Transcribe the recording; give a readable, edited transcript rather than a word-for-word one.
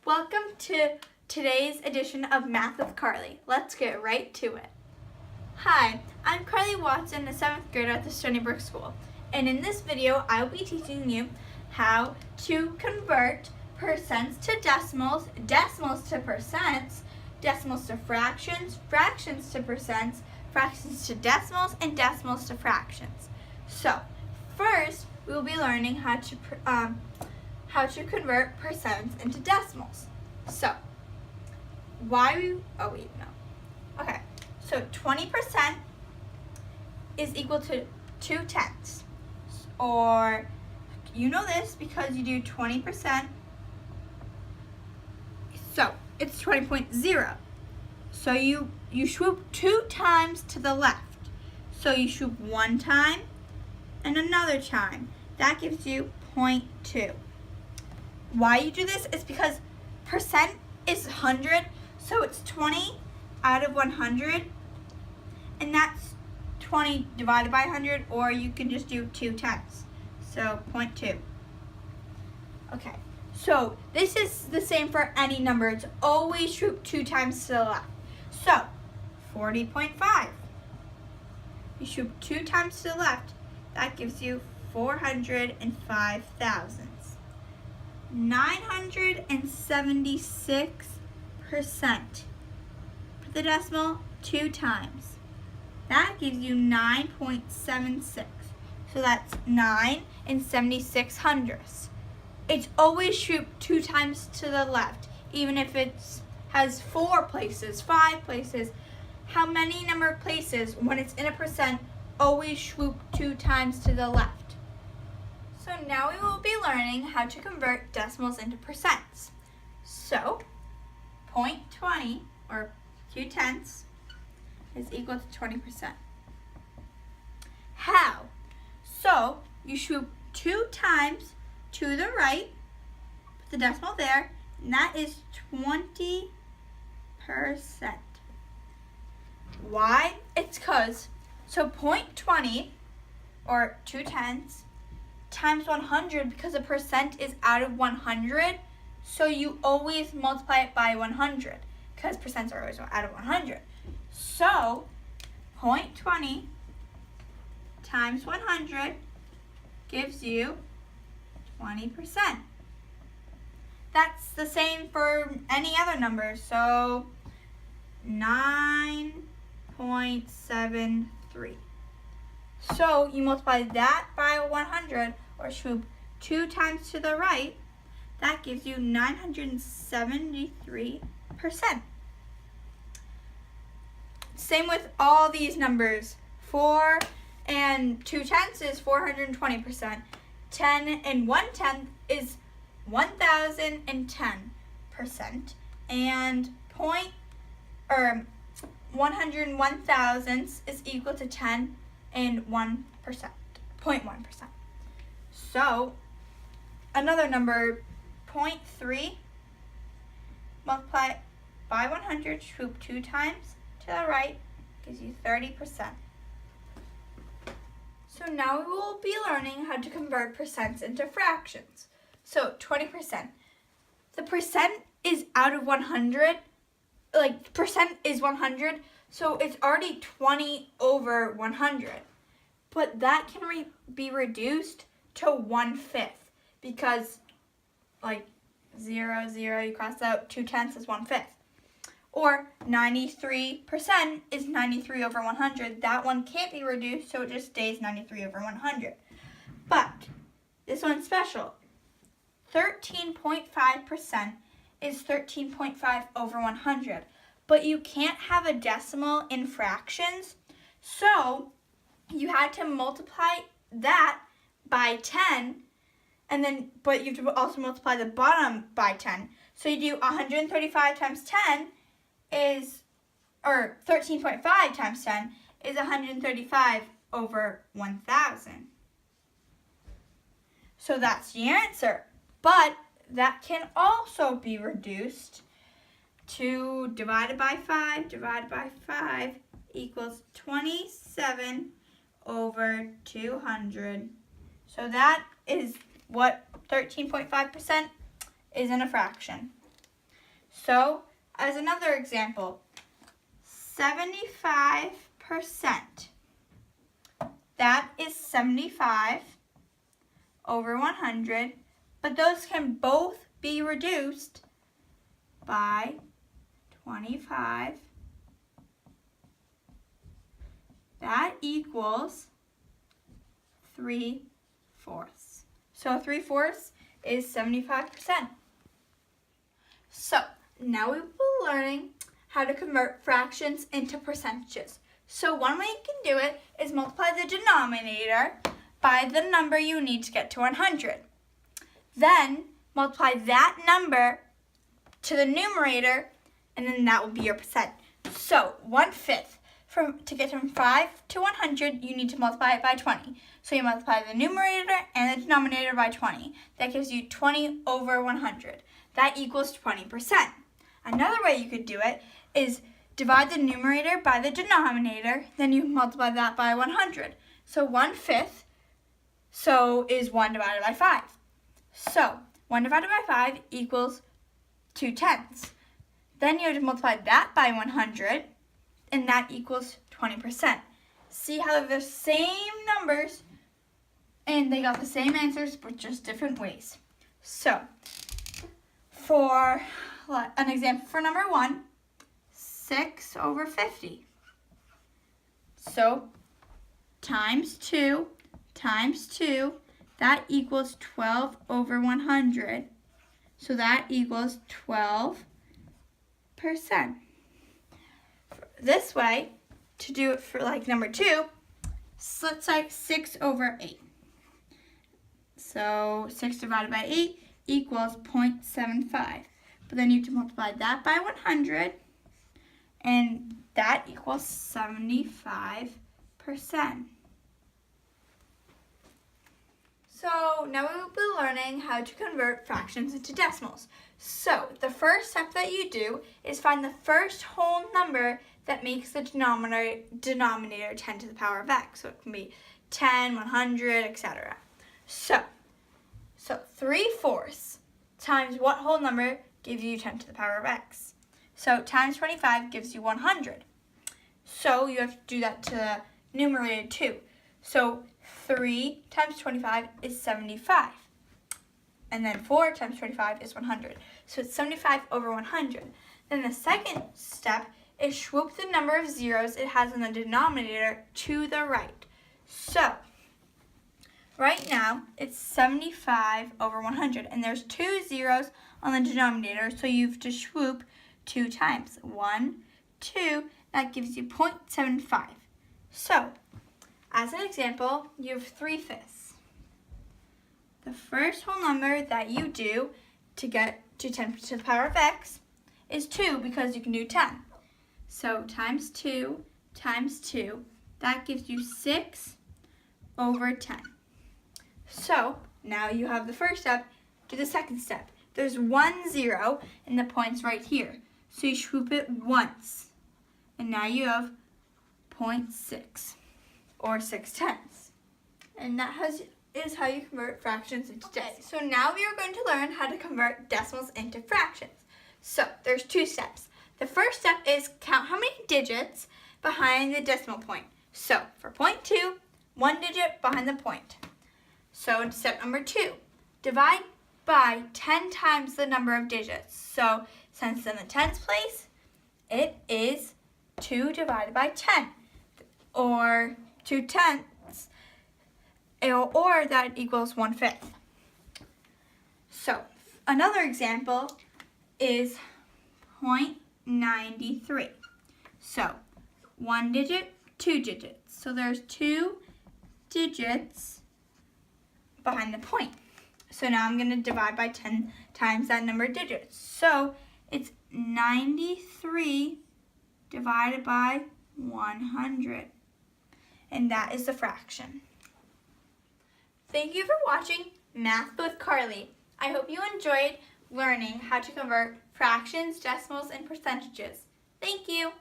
Welcome to today's edition of Math with Carly. Let's get right to it. Hi, I'm Carly Watson, a 7th grader at the Stony Brook School. And in this video, I will be teaching you how to convert percents to decimals, decimals to percents, decimals to fractions, fractions to percents, fractions to decimals, and decimals to fractions. So, first, we will be learning how to convert percents into decimals. So, Okay, so 20% is equal to 2/10. Or, you know this because you do 20%. So, it's 20.0. So you swoop 2 times to the left. So you swoop 1 time and another time. That gives you 0.2. Why you do this is because percent is 100, so it's 20 out of 100, and that's 20 divided by 100, or you can just do 2 times, so 0.2. Okay, so this is the same for any number. It's always swoop 2 times to the left. So 40.5. You swoop 2 times to the left. That gives you 405 thousandths. 976%. Put the decimal 2 times. That gives you 9.76. So that's 9 76 hundredths. It's always swoop 2 times to the left, even if it has 4 places, 5 places. How many number of places, when it's in a percent, always swoop 2 times to the left? So now we will be learning how to convert decimals into percents. So 0.20 or 2/10 is equal to 20%. How? So you swoop 2 times to the right, put the decimal there, and that is 20%. Why? It's because, so 0.20 or 2/10 times 100, because a percent is out of 100, so you always multiply it by 100, because percents are always out of 100. So 0.20 times 100 gives you 20%. That's the same for any other number, so 9.73. So you multiply that by 100, or swoop 2 times to the right, that gives you 973%. Same with all these numbers. 4 and 2/10 is 420%. 10 and 1/10 is 1010%. And 101 thousandths is equal to 10 and 1%, 0.1%. So another number, 0.3, multiply it by 100, swoop 2 times to the right, gives you 30%. So now we will be learning how to convert percents into fractions. So 20%. The percent is out of 100, like percent is 100, so it's already 20 over 100. But that can be reduced to 1/5, because like 0, 0, you cross out, 2/10 is 1/5. Or 93% is 93 over 100. That one can't be reduced, so it just stays 93 over 100. But this one's special. 13.5% is 13.5 over 100. But you can't have a decimal in fractions, so you had to multiply that by 10, but you have to also multiply the bottom by 10. So you do 135 times 10 or 13.5 times 10 is 135 over 1,000. So that's the answer. But that can also be reduced to divided by 5 equals 27 over 200. So that is what 13.5% is in a fraction. So, as another example, 75%. That is 75 over 100, but those can both be reduced by 25. That equals 3/4. So 3/4 is 75%. So now we will be learning how to convert fractions into percentages. So one way you can do it is multiply the denominator by the number you need to get to 100. Then multiply that number to the numerator, and then that will be your percent. So 1/5. To get from 5 to 100, you need to multiply it by 20. So you multiply the numerator and the denominator by 20. That gives you 20 over 100. That equals 20%. Another way you could do it is divide the numerator by the denominator, then you multiply that by 100. So 1/5 is 1 divided by 5. So 1 divided by 5 equals 2/10. Then you have to multiply that by 100, and that equals 20%. See how they're the same numbers, and they got the same answers, but just different ways. So, for an example for number 1, 6 over 50. So, times 2, that equals 12 over 100. So that equals 12%. This way, to do it for like number 2, let's like 6 over 8. So 6 divided by 8 equals 0.75. But then you have to multiply that by 100, and that equals 75%. So now we will be learning how to convert fractions into decimals. So the first step that you do is find the first whole number that makes the denominator 10 to the power of x. So it can be 10, 100, etc. So 3/4 times what whole number gives you 10 to the power of x? So times 25 gives you 100. So you have to do that to the numerator too. So 3 times 25 is 75. And then 4 times 25 is 100. So it's 75 over 100. Then the second step is swoop the number of zeros it has in the denominator to the right. So right now it's 75 over 100. And there's 2 zeros on the denominator, so you have to swoop 2 times. 1, 2, that gives you 0.75. So as an example, you have 3/5. The first whole number that you do to get to 10 to the power of x is 2, because you can do 10. So times 2, that gives you 6 over 10. So now you have the first step. Do the second step. There's 1 0 and the point's right here. So you swoop it once. And now you have 0.6 or 6/10. And that is how you convert fractions into decimals. So now we are going to learn how to convert decimals into fractions. So there's 2 steps. The first step is count how many digits behind the decimal point. So for 0.2, 1 digit behind the point. So in step number 2, divide by 10 times the number of digits. So since it's in the tens place, it is 2 divided by 10, or 2/10, or that equals 1/5. So another example is 0.93. So 1 digit, 2 digits. So there's 2 digits behind the point. So now I'm going to divide by 10 times that number of digits. So it's 93 divided by 100. And that is the fraction. Thank you for watching Math with Carly. I hope you enjoyed learning how to convert fractions, decimals, and percentages. Thank you.